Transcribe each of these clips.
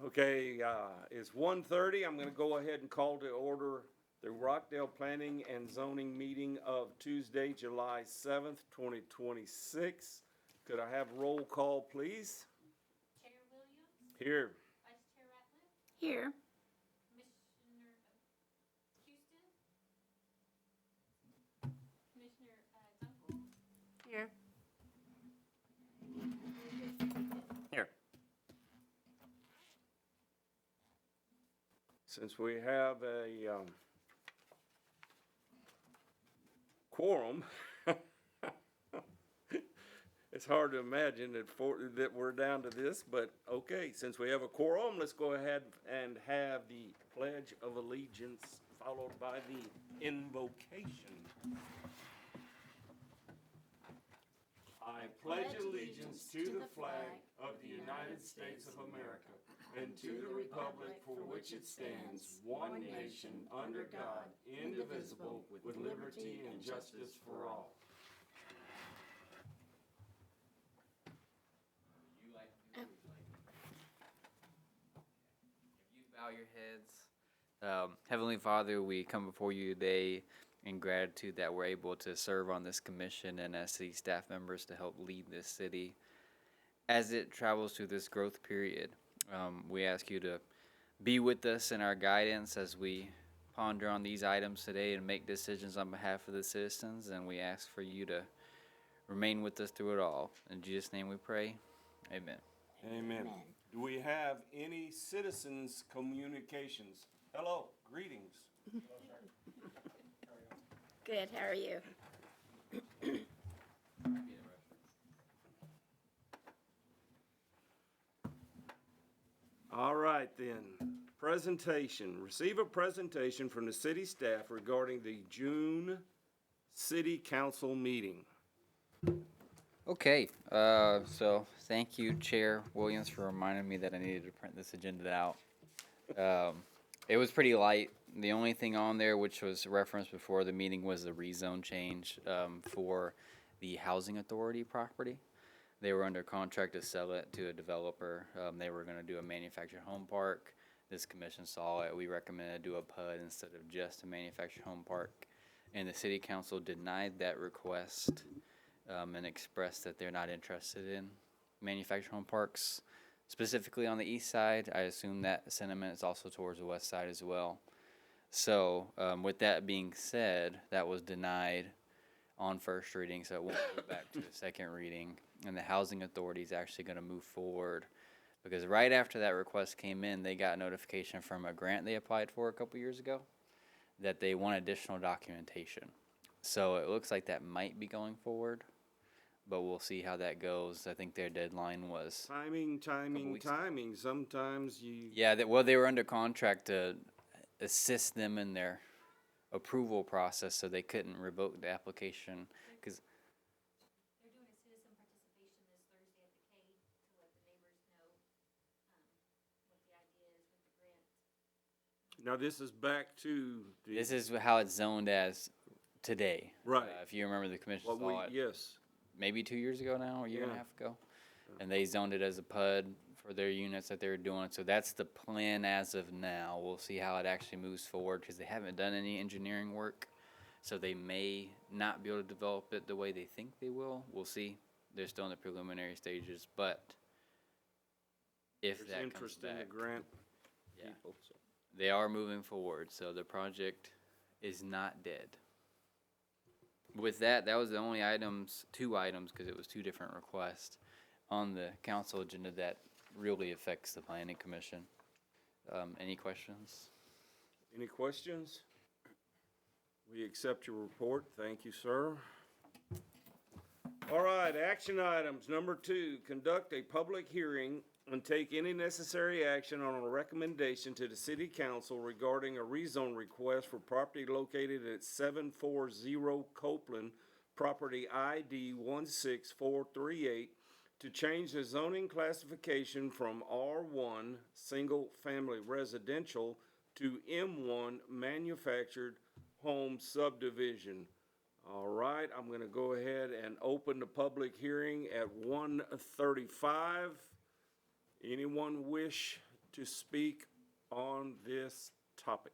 Okay, it's 1:30. I'm gonna go ahead and call to order the Rockdale Planning and Zoning meeting of Tuesday, July 7th, 2026. Could I have roll call, please? Chair Williams, Here. Vice Chair Ratliff, Here. Commissioner Houston, Commissioner Dunkel, Here. Here. Since we have a quorum, it's hard to imagine that we're down to this, but okay, since we have a quorum, let's go ahead and have the Pledge of Allegiance followed by the invocation. I pledge allegiance to the flag of the United States of America and to the republic for which it stands, one nation, under God, indivisible, with liberty and justice for all. You like to do what you like. If you bow your heads. Heavenly Father, we come before you today in gratitude that we're able to serve on this commission and as city staff members to help lead this city as it travels through this growth period. We ask you to be with us in our guidance as we ponder on these items today and make decisions on behalf of the citizens, and we ask for you to remain with us through it all. In Jesus' name we pray. Amen. Amen. Do we have any citizens' communications? Hello, greetings. Good, how are you? All right then, presentation. Receive a presentation from the city staff regarding the June city council meeting. Okay, so thank you, Chair Williams, for reminding me that I needed to print this agenda out. It was pretty light. The only thing on there, which was referenced before the meeting, was the rezone change for the housing authority property. They were under contract to sell it to a developer. They were going to do a manufactured home park. This commission saw it. We recommended do a PUD instead of just a manufactured home park. And the city council denied that request and expressed that they're not interested in manufactured home parks. Specifically on the east side, I assume that sentiment is also towards the west side as well. So with that being said, that was denied on first reading, so it won't go back to the second reading. And the housing authority is actually going to move forward because right after that request came in, they got notification from a grant they applied for a couple years ago that they want additional documentation. So it looks like that might be going forward, but we'll see how that goes. I think their deadline was Timing. Sometimes you. yeah. They were under contract to assist them in their approval process, so they couldn't revoke the application because they're doing a citizen participation this Thursday at the K to let the neighbors know what the idea is with the grant. Now this is back to the. this is how it's zoned as today. Right. If you remember, the commission What saw it yes. maybe 2 years ago now, a year and a Yeah. half ago, and they zoned it as a PUD for their units that they were doing. So that's the plan as of now. We'll see how it actually moves forward because they haven't done any engineering work, so they may not be able to develop it the way they think they will. We'll see. They're still in the preliminary stages, but if There's that comes interest in the back, grant. yeah, People, so. they are moving forward. So the project is not dead. With that, that was the only two items, because it was two different requests on the council agenda that really affects the planning commission. Any questions? Any questions? We accept your report. Thank you, sir. All right, action items. Number 2, conduct a public hearing and take any necessary action on a recommendation to the city council regarding a rezone request for property located at 740 Copeland, property ID 16438, to change the zoning classification from R1 single family residential to M1 manufactured home subdivision. All right, I'm going to go ahead and open the public hearing at 1:35. Anyone wish to speak on this topic?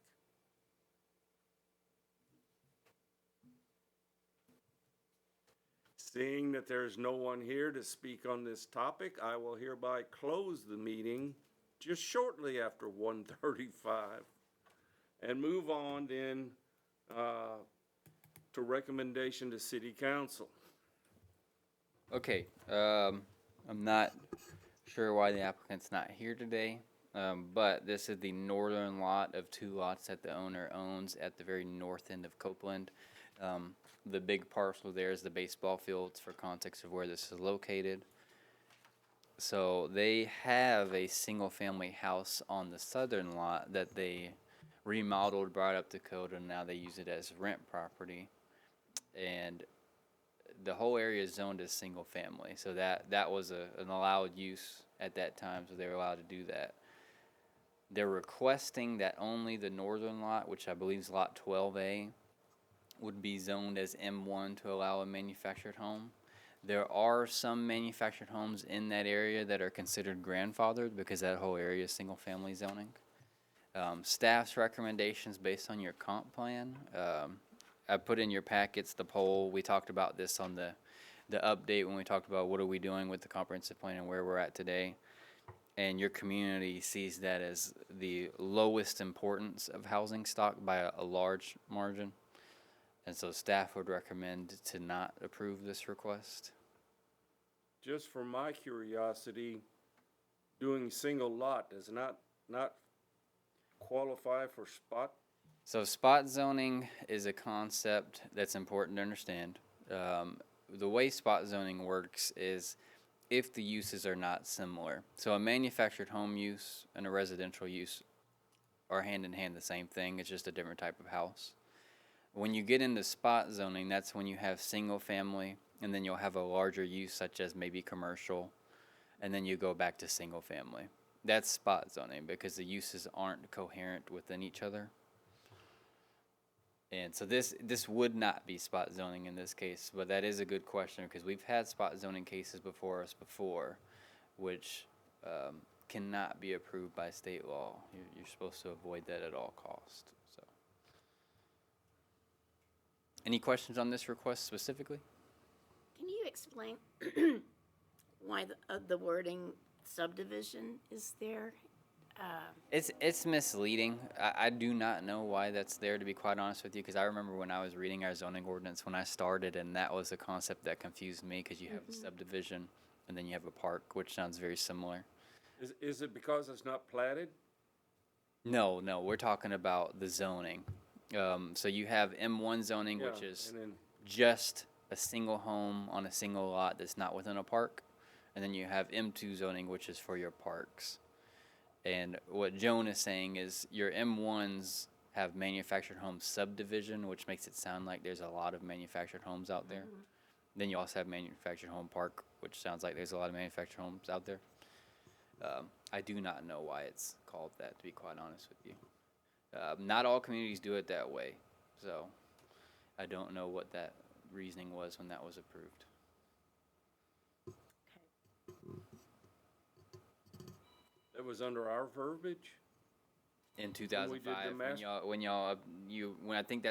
Seeing that there's no one here to speak on this topic, I will hereby close the meeting just shortly after 1:35 and move on then to recommendation to city council. Okay, I'm not sure why the applicant's not here today, but this is the northern lot of two lots that the owner owns at the very north end of Copeland. The big parcel there is the baseball fields for context of where this is located. So they have a single-family house on the southern lot that they remodeled, brought up to code, and now they use it as rent property. And the whole area is zoned as single-family, so that was an allowed use at that time, so they were allowed to do that. They're requesting that only the northern lot, which I believe is lot 12A, would be zoned as M1 to allow a manufactured home. There are some manufactured homes in that area that are considered grandfathered because that whole area is single-family zoning. Staff's recommendations based on your comp plan. I put in your packets the poll. We talked about this on the update when we talked about what are we doing with the comprehensive plan and where we're at today. And your community sees that as the lowest importance of housing stock by a large margin. And so staff would recommend to not approve this request. Just for my curiosity, doing single lot does not qualify for spot? So spot zoning is a concept that's important to understand. The way spot zoning works is if the uses are not similar. So a manufactured home use and a residential use are hand in hand the same thing. It's just a different type of house. When you get into spot zoning, that's when you have single family, and then you'll have a larger use such as maybe commercial, and then you go back to single family. That's spot zoning because the uses aren't coherent within each other. And so this would not be spot zoning in this case, but that is a good question because we've had spot zoning cases before us before, which cannot be approved by state law. You're supposed to avoid that at all costs. So, any questions on this request specifically? Can you explain why the wording subdivision is there? It's misleading. I do not know why that's there, to be quite honest with you, because I remember when I was reading our zoning ordinance when I started, and that was a concept that confused me because you have a subdivision and then you have a park, which sounds very similar. Is it because it's not platted? No, we're talking about the zoning. So you have M1 zoning, which Yeah, is and then just a single home on a single lot that's not within a park. And then you have M2 zoning, which is for your parks. And what Joan is saying is your M1s have manufactured home subdivision, which makes it sound like there's a lot of manufactured homes out there. Then you also have manufactured home park, which sounds like there's a lot of manufactured homes out there. I do not know why it's called that, to be quite honest with you. Not all communities do it that way, so I don't know what that reasoning was when that was approved. it was under our verbiage? In When we did the 2005, when I think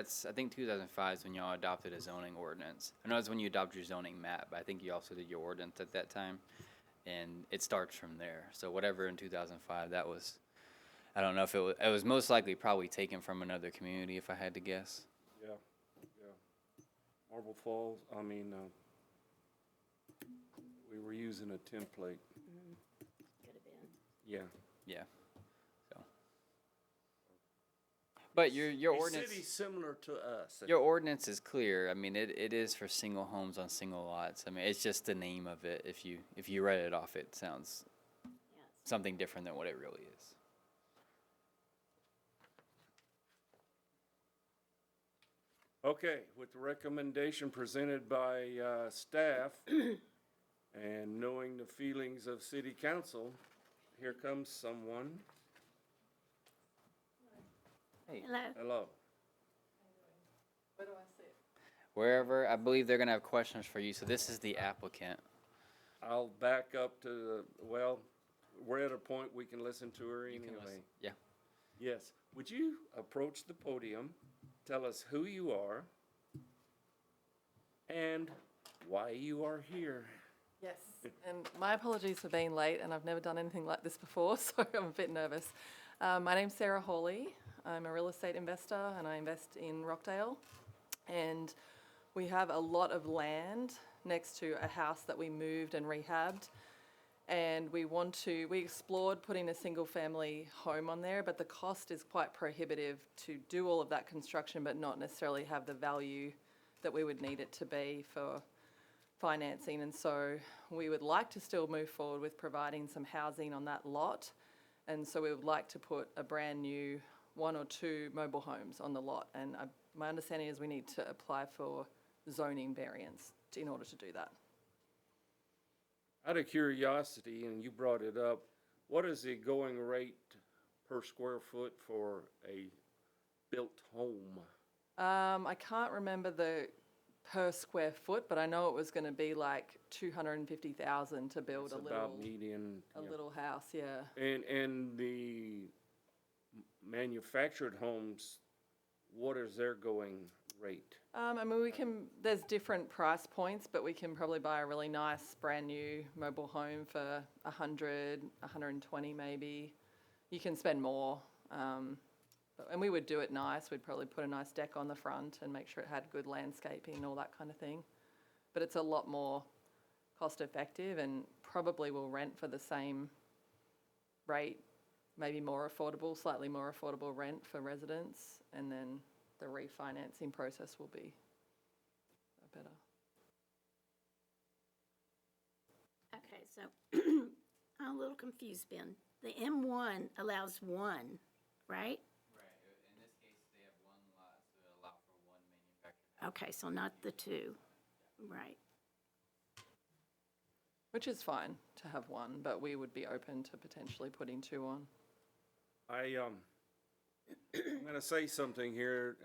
2005 is when y'all adopted a zoning ordinance. I know it's when you adopted your zoning map, but I think you also did your ordinance at that time, and it starts from there. So whatever in 2005, that was, I don't know if it was most likely probably taken from another community if I had to guess. Yeah. Marble Falls, we were using a template, Could have been. yeah. Yeah. So. But your A ordinance. city similar to us. Your ordinance is clear. I mean, it is for single homes on single lots. I mean, it's just the name of it. If you read it off, it sounds Yes. something different than what it really is. Okay, with the recommendation presented by staff and knowing the feelings of city council, here comes someone. Hello. Hello. Wherever, I believe they're gonna have questions for you. So this is the applicant. I'll back up to, we're at a point we can listen to her You can anyway. listen. Yeah. Yes. Would you approach the podium, tell us who you are, and why you are here? Yes, and my apologies for being late, and I've never done anything like this before, so I'm a bit nervous. My name's Sarah Hawley. I'm a real estate investor, and I invest in Rockdale. And we have a lot of land next to a house that we moved and rehabbed. And we explored putting a single family home on there, but the cost is quite prohibitive to do all of that construction, but not necessarily have the value that we would need it to be for financing. And so we would like to still move forward with providing some housing on that lot. And so we would like to put a brand new 1 or 2 mobile homes on the lot. And my understanding is we need to apply for zoning variance in order to do that. Out of curiosity, and you brought it up, what is the going rate per square foot for a built home? I can't remember the per square foot, but I know it was going to be like 250,000 to build It's a about median. Yeah. little house. Yeah. And the manufactured homes, what is their going rate? I mean, there's different price points, but we can probably buy a really nice brand new mobile home for 100, 120 maybe. You can spend more. And we would do it nice. We'd probably put a nice deck on the front and make sure it had good landscaping, all that kind of thing. But it's a lot more cost effective and probably will rent for the same rate, maybe more affordable, slightly more affordable rent for residents, and then the refinancing process will be better. Okay, so I'm a little confused, Ben. The M1 allows 1, right? Right. In this case, they have 1 lot, so it allows for 1 manufactured. Okay, so not the 2. Right. Which is fine to have 1, but we would be open to potentially putting 2 on. I'm going to say something here.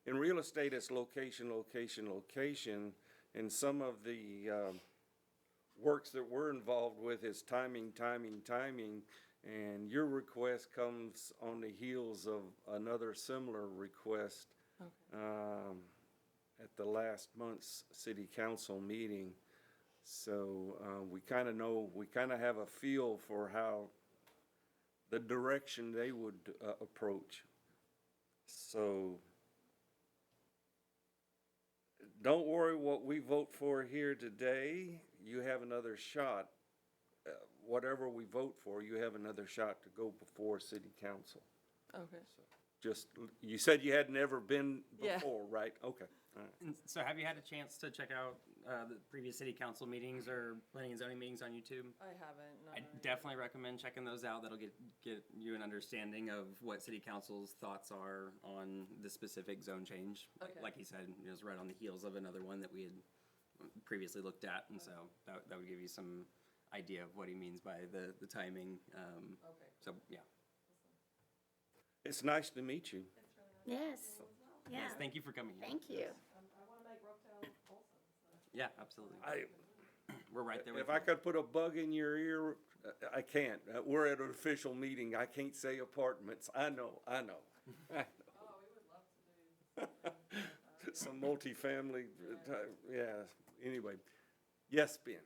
In real estate, it's location, location, location, and some of the works that we're involved with is timing, timing, timing, and your request comes on the heels of another similar request at the last month's city council meeting. So we kind of have a feel for how the direction they would approach. So don't worry what we vote for here today. You have another shot. Whatever we vote for, you have another shot to go before city council. Okay. Just, you said you had never been Yeah. before, right? Okay. All right. And so have you had a chance to check out the previous city council meetings or planning and zoning meetings on YouTube? I haven't, no. I definitely recommend checking those out. That'll get you an understanding of what city council's thoughts are on the specific zone change. Okay. Like he said, it was right on the heels of another one that we had previously looked at, and so that would give you some idea of what he means by the timing. Okay. So, yeah. It's nice to meet you. Yes. Yeah. Yes, thank you for coming here. Thank you. I want to make Rockdale awesome. Yeah, absolutely. We're right there with If you. I could put a bug in your ear, I can't. We're at an official meeting. I can't say apartments. I know. Oh, we would love to do Some multifamily, yeah, anyway. Yes, Ben,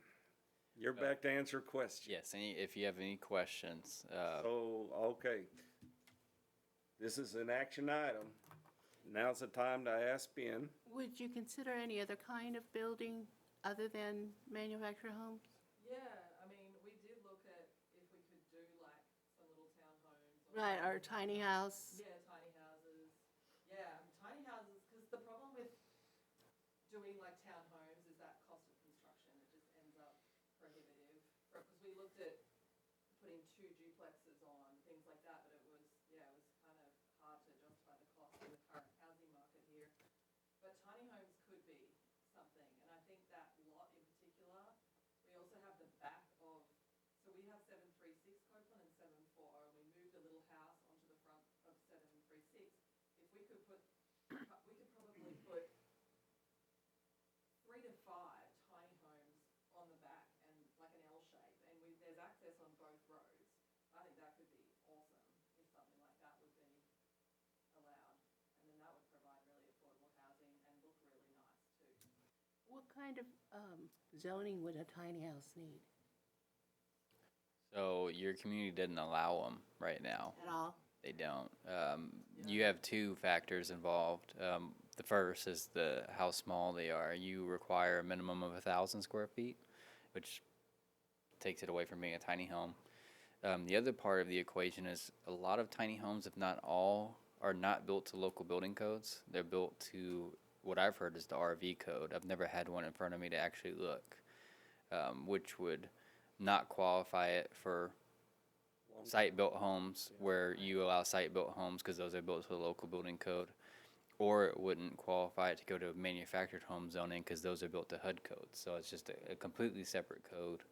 you're back to answer questions. Yes. If you have any questions, So, okay. This is an action item. Now's the time to ask Ben. Would you consider any other kind of building other than manufactured homes? Yeah, I mean, we did look at if we could do like some little townhomes. Right, or tiny house? Yeah, tiny houses. Yeah, tiny houses, because the problem with doing like townhomes is that cost of construction. It just ends up prohibitive. Because we looked at putting 2 duplexes on, things like that, but it was kind of hard to justify the cost in the current housing market here. But tiny homes could be something, and I think that lot in particular, we also have the back of, so we have 736 Copeland and 74, and we moved a little house onto the front of 736. If we could put, we could probably put 3 to 5 tiny homes on the back and like an L shape, and there's access on both roads. What kind of zoning would a tiny house need So your community doesn't allow them right now. at all? They don't. You have two factors involved. The first is how small they are. You require a minimum of 1,000 square feet, which takes it away from being a tiny home. The other part of the equation is a lot of tiny homes, if not all, are not built to local building codes. They're built to what I've heard is the RV code. I've never had one in front of me to actually look, which would not qualify it for site-built homes where you allow site-built homes because those are built to the local building code, or it wouldn't qualify it to go to manufactured home zoning because those are built to HUD codes. So it's just a completely separate code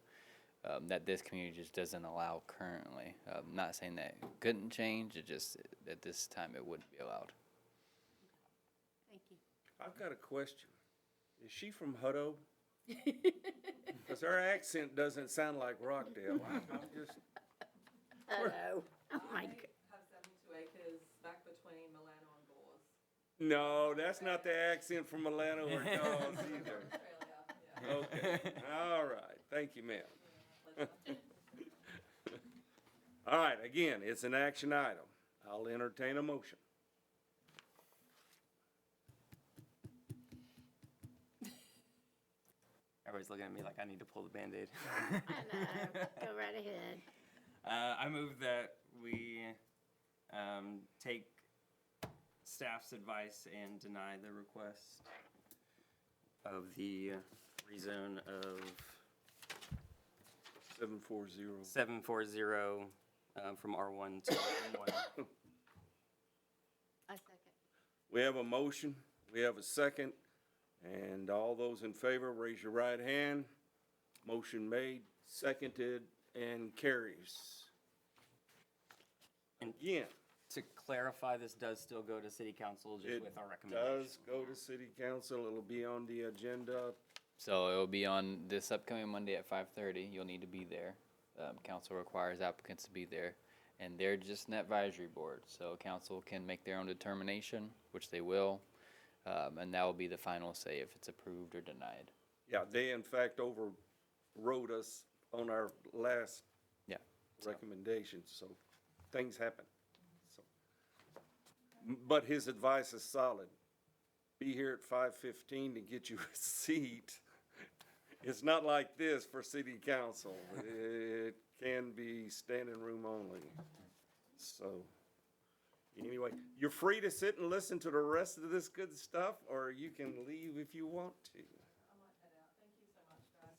that this community just doesn't allow currently. Not saying that it couldn't change, it just at this time it wouldn't be allowed. Thank you. I've got a question. Is she from Hutto? Because her accent doesn't sound like Rockdale. I'm just, Oh, oh my God. Have 72 acres back between Milano and Bors. no, that's not the accent from Atlanta or Dawes either. Australia, yeah. Okay, all right. Thank you, ma'am. All right, again, it's an action item. I'll entertain a motion. Everybody's looking at me like I need to pull the Band-Aid. I know, go right ahead. I move that we take staff's advice and deny the request of the rezone of 740. 740 from R1 to M1. I second. We have a motion, we have a second, and all those in favor, raise your right hand. Motion made, seconded, and carries. And Again, to clarify, this does still go to city council just it with our recommendation. does go to city council, it'll be on the agenda. So it will be on this upcoming Monday at 5:30. You'll need to be there. Council requires applicants to be there, and they're just an advisory board. So council can make their own determination, which they will, and that will be the final say if it's approved or denied. Yeah, they in fact overrode us on our last Yeah. recommendations, so things happen. So, but his advice is solid. Be here at 5:15 to get you a seat. It's not like this for city council. It can be standing room only. So, anyway, you're free to sit and listen to the rest of this good stuff, or you can leave if you want to.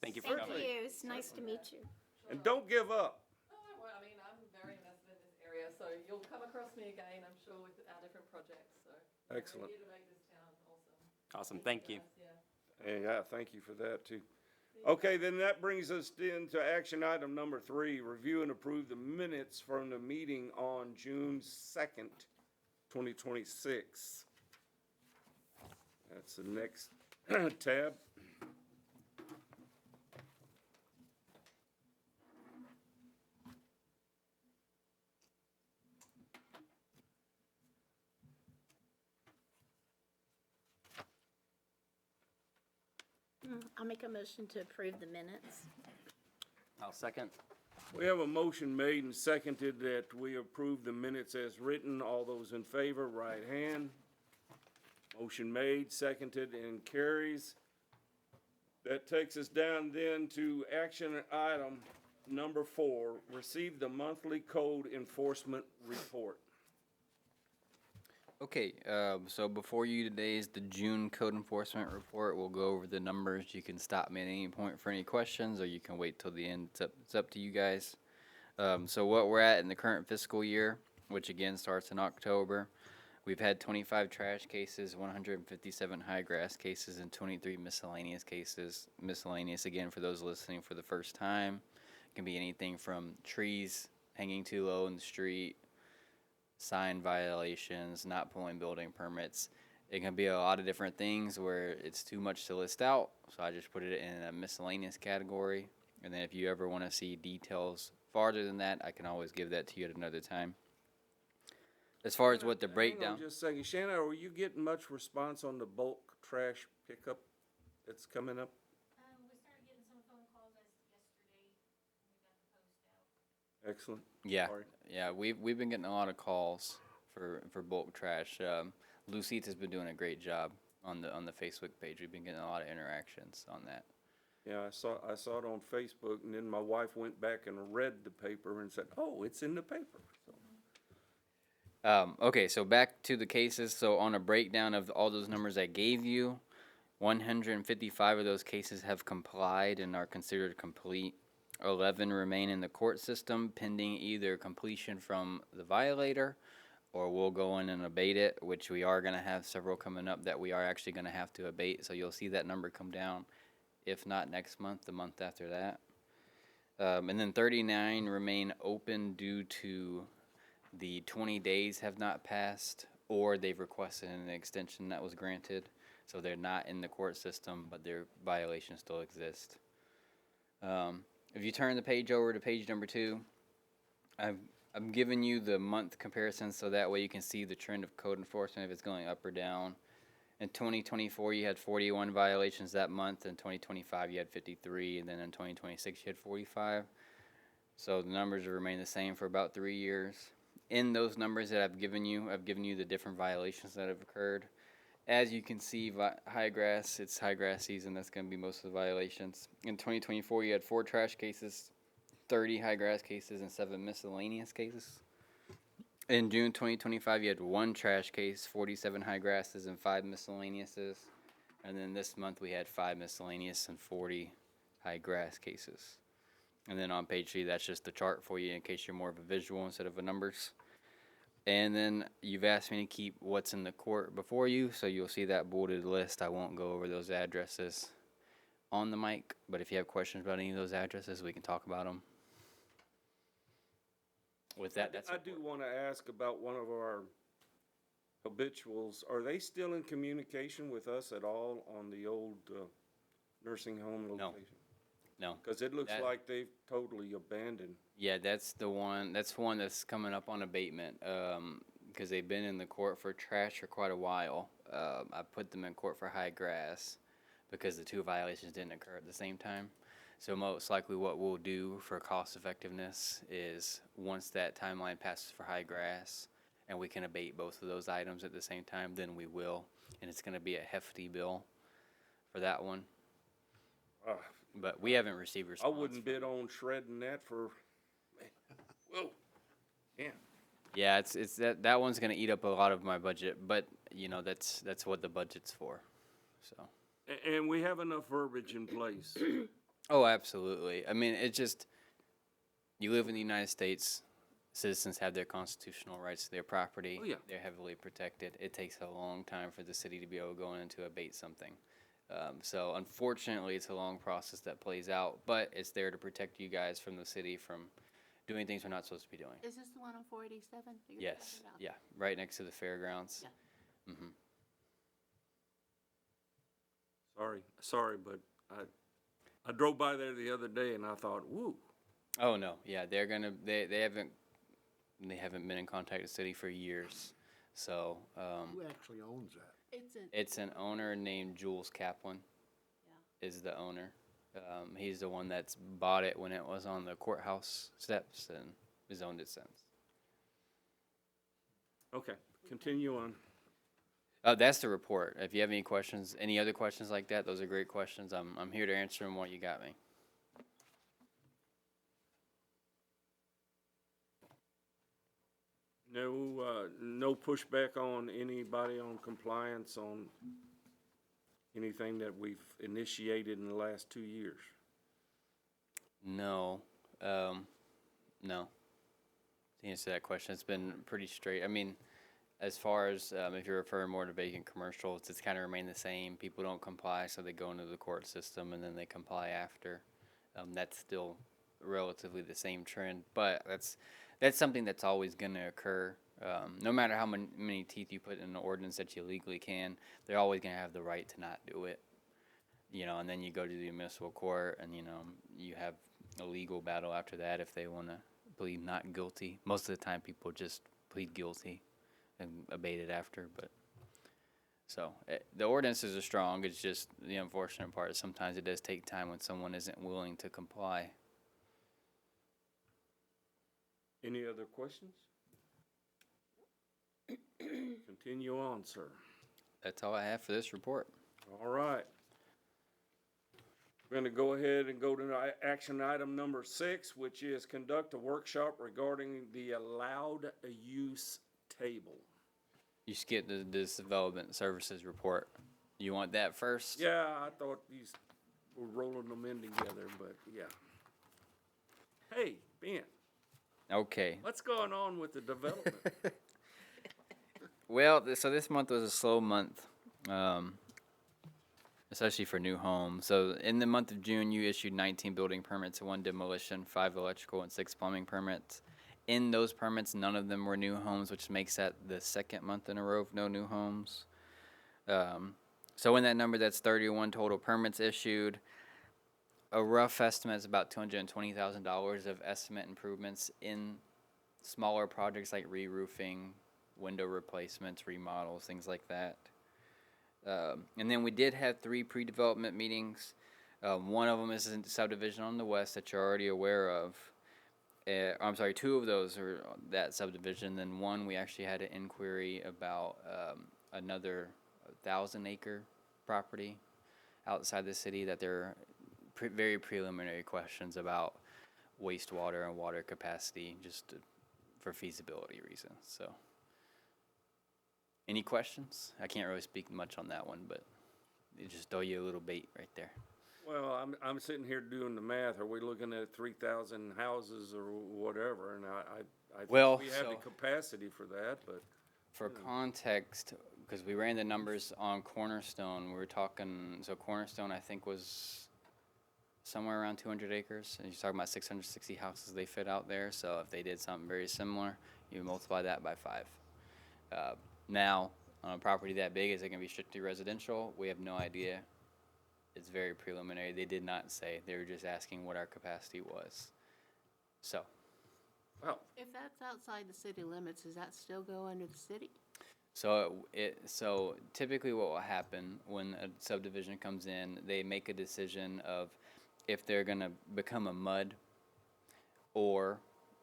Thank you for Thank coming. you, it's nice to meet you. And don't give up. Oh, I won't. I mean, I'm very invested in this area, so you'll come across me again, I'm sure, with our different projects, so. Excellent. We're here to make this town awesome. Awesome, thank you. Yeah. And yeah, thank you for that too. Okay, then that brings us into action item number 3, review and approve the minutes from the meeting on June 2nd, 2026. That's the next tab. I'll make a motion to approve the minutes. I'll second. We have a motion made and seconded that we approve the minutes as written. All those in favor, right hand. Motion made, seconded, and carries. That takes us down then to action item number 4, receive the monthly code enforcement report. Okay, so before you today is the June code enforcement report. We'll go over the numbers. You can stop me at any point for any questions, or you can wait till the end. It's up to you guys. So what we're at in the current fiscal year, which again starts in October, we've had 25 trash cases, 157 high grass cases, and 23 miscellaneous cases. Miscellaneous, again, for those listening for the first time, can be anything from trees hanging too low in the street, sign violations, not pulling building permits. It can be a lot of different things where it's too much to list out, so I just put it in a miscellaneous category. And then if you ever want to see details farther than that, I can always give that to you at another time. As far as what the Hang on breakdown, just a second. Shanna, are you getting much response on the bulk trash pickup? that's coming up? We started getting some phone calls as yesterday when we got the post out. Excellent. Yeah, Sorry. yeah, we've been getting a lot of calls for bulk trash. Lucite has been doing a great job on the Facebook page. We've been getting a lot of interactions on that. Yeah, I saw it on Facebook, and then my wife went back and read the paper and said, "Oh, it's in the paper." So, Okay, so back to the cases. So on a breakdown of all those numbers I gave you, 155 of those cases have complied and are considered complete. 11 remain in the court system pending either completion from the violator or we'll go in and abate it, which we are going to have several coming up that we are actually going to have to abate. So you'll see that number come down, if not next month, the month after that. And then 39 remain open due to the 20 days have not passed or they've requested an extension that was granted. So they're not in the court system, but their violations still exist. If you turn the page over to page number 2, I'm giving you the month comparison so that way you can see the trend of code enforcement if it's going up or down. In 2024, you had 41 violations that month. In 2025, you had 53, and then in 2026, you had 45. So the numbers remain the same for about 3 years. In those numbers that I've given you the different violations that have occurred. As you can see, high grass, it's high grass season. That's going to be most of the violations. In 2024, you had 4 trash cases, 30 high grass cases, and 7 miscellaneous cases. In June 2025, you had 1 trash case, 47 high grasses, and 5 miscellaneouses. And then this month, we had 5 miscellaneous and 40 high grass cases. And then on page 3, that's just the chart for you in case you're more of a visual instead of a numbers. And then you've asked me to keep what's in the court before you, so you'll see that bolded list. I won't go over those addresses on the mic, but if you have questions about any of those addresses, we can talk about them. With that, that's I do want to ask about one of our habituals. Are they still in communication with us at all on the old nursing home location? No. Because it looks That- like they've totally abandoned. Yeah, that's the one. That's one that's coming up on abatement. Because they've been in the court for trash for quite a while. I put them in court for high grass because the 2 violations didn't occur at the same time. So most likely what we'll do for cost effectiveness is once that timeline passes for high grass and we can abate both of those items at the same time, then we will. And it's going to be a hefty bill for that one. Ah, But we haven't received I response. wouldn't bid on shredding that for, whoa, yeah. Yeah, it's that one's gonna eat up a lot of my budget, but you know that's what the budget's for. So. And we have enough verbiage in place. Oh, absolutely. I mean, it just you live in the United States. Citizens have their constitutional rights to their property. Oh, yeah. They're heavily protected. It takes a long time for the city to be able to go in to abate something. So unfortunately, it's a long process that plays out, but it's there to protect you guys from the city from doing things we're not supposed to be doing. Is this the one on 487? Yes, yeah, right next to the fairgrounds. Yeah. Sorry, but I drove by there the other day and I thought, woo. Oh no, yeah, they haven't been in contact with the city for years. So Who actually owns that? It's it's an owner named Jules Kaplan. Yeah. Is the owner. He's the one that's bought it when it was on the courthouse steps and has owned it since. Okay, continue on. That's the report. If you have any questions, any other questions like that, those are great questions. I'm here to answer them while you got me. No pushback on anybody on compliance on anything that we've initiated in the last 2 years? No, no. To answer that question, it's been pretty straight. I mean, as far as if you're referring more to vacant commercials, it's kind of remained the same. People don't comply, so they go into the court system and then they comply after. That's still relatively the same trend, but that's something that's always going to occur. No matter how many teeth you put in an ordinance that you legally can, they're always going to have the right to not do it. You know, and then you go to the municipal court and, you know, you have a legal battle after that if they want to plead not guilty. Most of the time people just plead guilty and abate it after, but So the ordinances are strong. It's just the unfortunate part is sometimes it does take time when someone isn't willing to comply. Any other questions? Continue on, sir. That's all I have for this report. All right. We're gonna go ahead and go to action item number 6, which is conduct a workshop regarding the allowed use table. You skipped this development services report. You want that first? Yeah, I thought these were rolling them in together, but yeah. Hey, Ben, Okay. what's going on with the development? Well, so this month was a slow month, especially for new homes. So in the month of June, you issued 19 building permits, 1 demolition, 5 electrical, and 6 plumbing permits. In those permits, none of them were new homes, which makes that the second month in a row of no new homes. So in that number, that's 31 total permits issued. A rough estimate is about $220,000 of estimate improvements in smaller projects like re-roofing, window replacements, remodels, things like that. And then we did have 3 pre-development meetings. One of them is in subdivision on the west that you're already aware of. I'm sorry, 2 of those are that subdivision. Then one, we actually had an inquiry about another 1,000-acre property outside the city that they're very preliminary questions about wastewater and water capacity for feasibility reasons. So, any questions? I can't really speak much on that one, but it just throw you a little bait right there. Well, I'm sitting here doing the math. Are we looking at 3,000 houses or whatever? And I think Well, we have the so- capacity for that, but For context, because we ran the numbers on Cornerstone, we were talking, so Cornerstone I think was somewhere around 200 acres, and you're talking about 660 houses they fit out there, so if they did something very similar, you multiply that by 5. Now, on a property that big, is it going to be strictly residential? We have no idea. It's very preliminary. They did not say. They were just asking what our capacity was. So, well, If that's outside the city limits, does that still go under the city? So typically what will happen when a subdivision comes in, they make a decision of if they're going to become a MUD or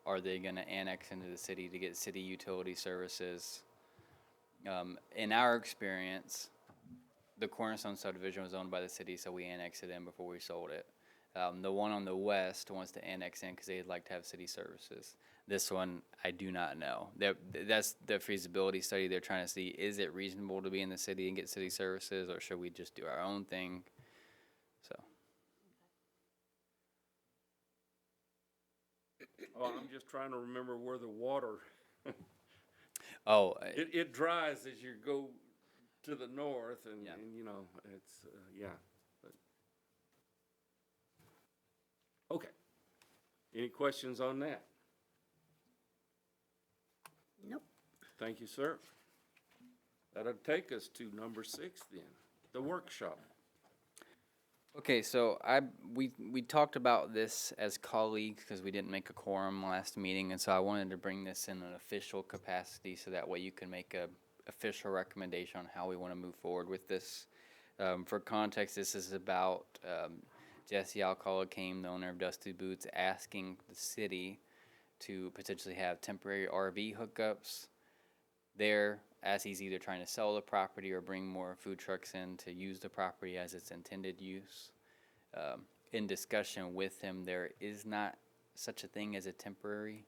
are they going to annex into the city to get city utility services. In our experience, the Cornerstone subdivision was owned by the city, so we annexed it in before we sold it. The one on the west wants to annex in because they'd like to have city services. This one, I do not know. That's the feasibility study. They're trying to see, is it reasonable to be in the city and get city services, or should we just do our own thing? So, oh, I'm just trying to remember where the water, oh, it dries as you go to the north and, Yeah. and you know, it's, yeah. But. Okay. Any questions on that? Nope. Thank you, sir. That'll take us to number 6 then, the workshop. okay, so we talked about this as colleagues because we didn't make a quorum last meeting, and so I wanted to bring this in an official capacity so that way you can make a official recommendation on how we want to move forward with this. For context, this is about Jesse Alcala came, the owner of Dusty Boots, asking the city to potentially have temporary RV hookups there as he's either trying to sell the property or bring more food trucks in to use the property as its intended use. In discussion with him, there is not such a thing as a temporary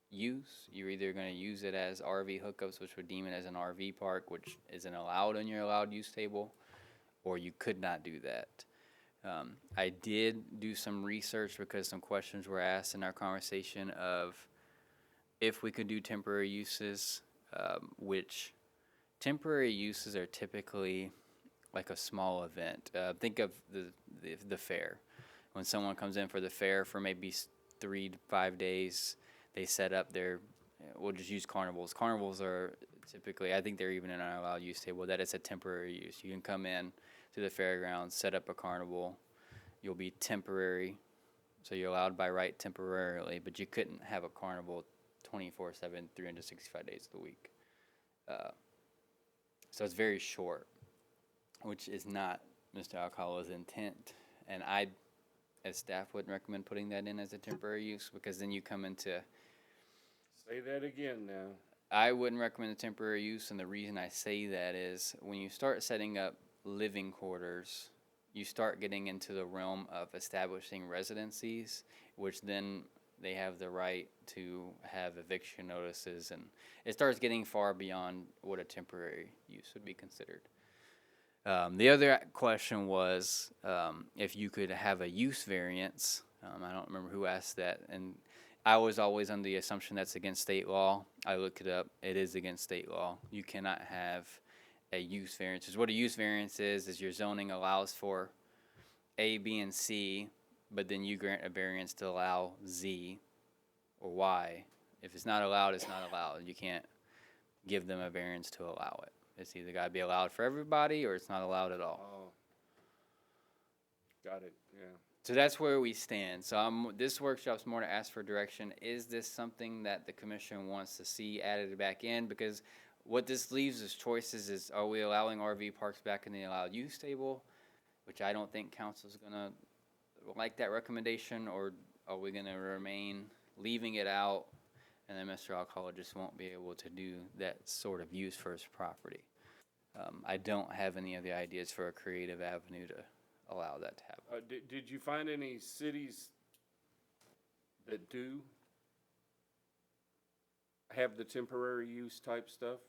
use. You're either going to use it as RV hookups, which would deem it as an RV park, which isn't allowed on your allowed use table, or you could not do that. I did do some research because some questions were asked in our conversation of if we could do temporary uses, which temporary uses are typically like a small event. Think of the fair. When someone comes in for the fair for maybe 3 to 5 days, they set up we'll just use carnivals. Carnivals are typically, I think they're even in our allowed use table, that it's a temporary use. You can come in to the fairgrounds, set up a carnival. You'll be temporary, so you're allowed by right temporarily, but you couldn't have a carnival 24/7, 365 days of the week. So it's very short, which is not Mr. Alcala's intent. And I, as staff, wouldn't recommend putting that in as a temporary use, because then you come into, Say that again now. I wouldn't recommend a temporary use, and the reason I say that is when you start setting up living quarters, you start getting into the realm of establishing residencies, which then they have the right to have eviction notices, and it starts getting far beyond what a temporary use would be considered. The other question was if you could have a use variance. I don't remember who asked that, and I was always under the assumption that's against state law. I looked it up. It is against state law. You cannot have a use variance. 'Cause what a use variance is your zoning allows for A, B, and C, but then you grant a variance to allow Z or Y. If it's not allowed, it's not allowed. You can't give them a variance to allow it. It's either got to be allowed for everybody or it's not allowed at all. Oh. Got it, yeah. So that's where we stand. So this workshop's more to ask for direction. Is this something that the commission wants to see added back in? Because what this leaves as choices is, are we allowing RV parks back in the allowed use table? Which I don't think council's gonna like that recommendation, or are we gonna remain leaving it out? And then Mr. Alcala just won't be able to do that sort of use for his property. I don't have any other ideas for a creative avenue to allow that to happen. Did you find any cities that do have the temporary use type stuff?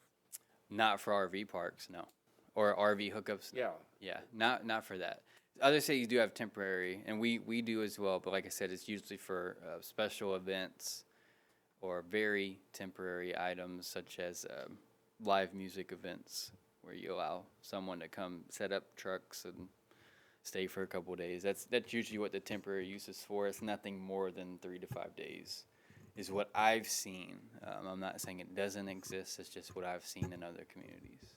Not for RV parks, no. Or RV hookups. Yeah. Yeah, not for that. Other cities do have temporary, and we do as well, but like I said, it's usually for special events or very temporary items such as live music events where you allow someone to come set up trucks and stay for a couple of days. That's usually what the temporary use is for. It's nothing more than 3 to 5 days is what I've seen. I'm not saying it doesn't exist, it's just what I've seen in other communities.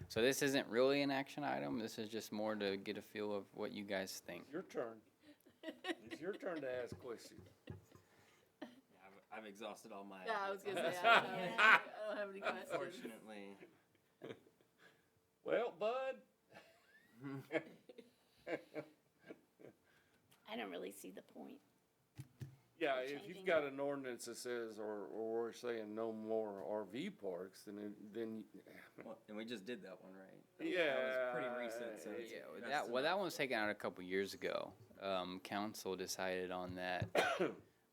So this isn't really an action item. This is just more to get a feel of what you guys think. Your turn. It's your turn to ask questions. Yeah, I've exhausted all my. Yeah, I was gonna say, ideas. I don't have any questions. Unfortunately. Well, bud. I don't really see the point. Yeah, Or if changing you've got an ordinance that says, or we're saying no more RV parks, then Well, and we just did that one, right? Yeah, That was pretty recent, so it's. Yeah, that one was taken out a couple years ago. Council decided on that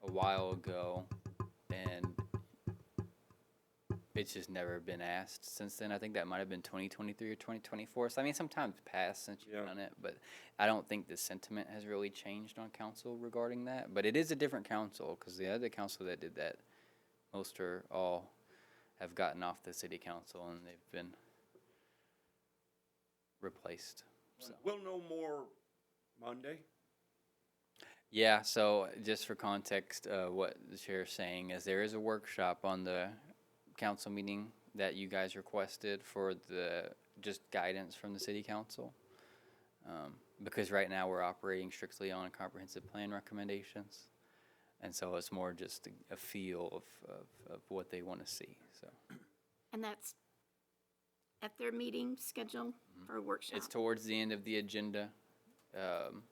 a while ago, and it's just never been asked since then. I think that might have been 2023 or 2024. So I mean, some time's passed since you've Yeah. done it, but I don't think the sentiment has really changed on council regarding that. But it is a different council, because the other council that did that, most or all, have gotten off the city council and they've been replaced. So. we'll know more Monday. Yeah, so just for context, what the chair's saying is there is a workshop on the council meeting that you guys requested for the just guidance from the city council. Because right now we're operating strictly on comprehensive plan recommendations. And so it's more just a feel of what they want to see, so. And that's at their meeting schedule for a workshop? It's towards the end of the agenda, and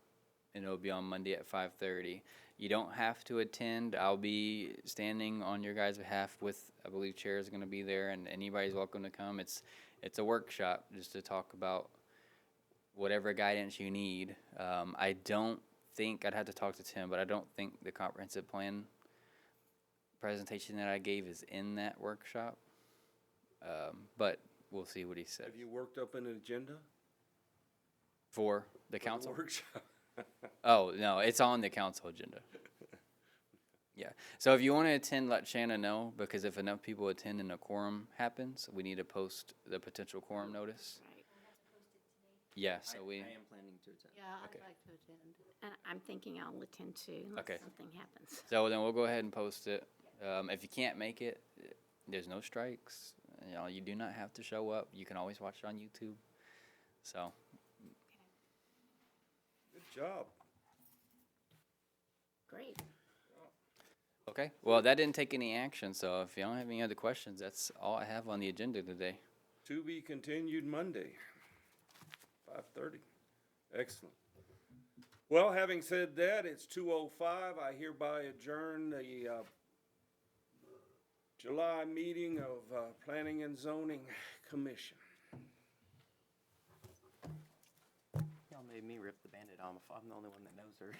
it'll be on Monday at 5:30. You don't have to attend. I'll be standing on your guys' behalf with, I believe Chair is gonna be there, and anybody's welcome to come. It's a workshop just to talk about whatever guidance you need. I don't think, I'd have to talk to Tim, but I don't think the comprehensive plan presentation that I gave is in that workshop. But we'll see what he says. Have you worked up an agenda? For the for the council? workshop? Oh, no, it's on the council agenda. Yeah, so if you want to attend, let Shanna know, because if enough people attend and a quorum happens, we need to post the potential quorum notice. Right. Yeah, so I we, am planning to attend. Yeah, I'd Okay. like to attend. And I'm thinking I'll attend too, unless Okay. something happens. so then we'll go ahead and post it. If you can't make it, there's no strikes. You know, you do not have to show up. You can always watch it on YouTube. So, Good job. Great. Okay, well, that didn't take any action, so if you don't have any other questions, that's all I have on the agenda today. To be continued Monday, 5:30. Excellent. Well, having said that, it's 2:05. I hereby adjourn the July meeting of Planning and Zoning Commission. Y'all made me rip the Band-Aid off. I'm the only one that knows her.